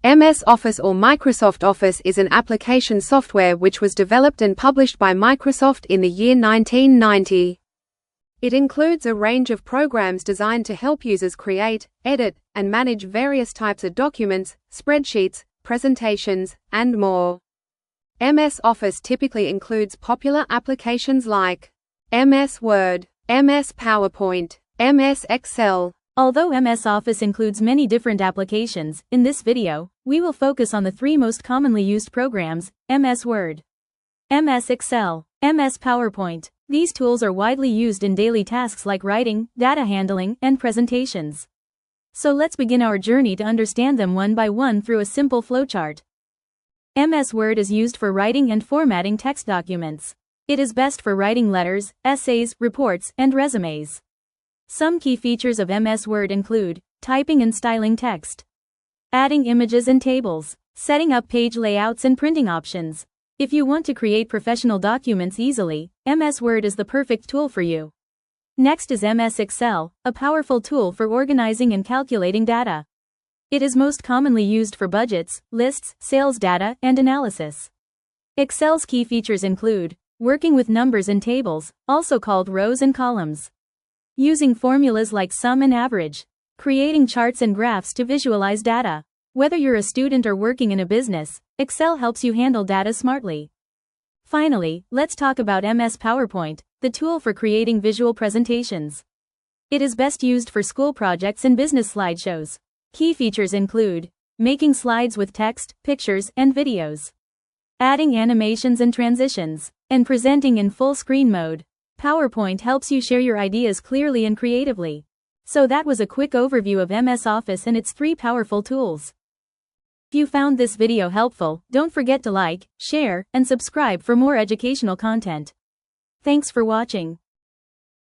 MS Office or Microsoft Office is an application software which was developed and published by Microsoft in the year 1990. It includes a range of programs designed to help users create, edit, and manage various types of documents, spreadsheets, presentations, and more. MS Office typically includes popular applications like MS Word, MS PowerPoint, MS Excel. Although MS Office includes many different applications, in this video, we will focus on the three most commonly used programs: MS Word, MS Excel, MS PowerPoint. These tools are widely used in daily tasks like writing, data handling, and presentations. So let's begin our journey to understand them one by one through a simple flowchart. MS Word is used for writing and formatting text documents. It is best for writing letters, essays, reports, and resumes. Some key features of MS Word include typing and styling text, adding images and tables, setting up page layouts and printing options. If you want to create professional documents easily, MS Word is the perfect tool for you. Next is MS Excel, a powerful tool for organizing and calculating data. It is most commonly used for budgets, lists, sales data, and analysis. Excel's key features include working with numbers and tables, also called rows and columns, using formulas like sum and average, creating charts and graphs to visualize data. Whether you're a student or working in a business, Excel helps you handle data smartly. Finally, let's talk about MS PowerPoint, the tool for creating visual presentations. It is best used for school projects and business slideshows. Key features include making slides with text, pictures, and videos, adding animations and transitions, and presenting in full screen mode. PowerPoint helps you share your ideas clearly and creatively. So that was a quick overview of MS Office and its three powerful tools. If you found this video helpful, don't forget to like, share, and subscribe for more educational content. Thanks for watching.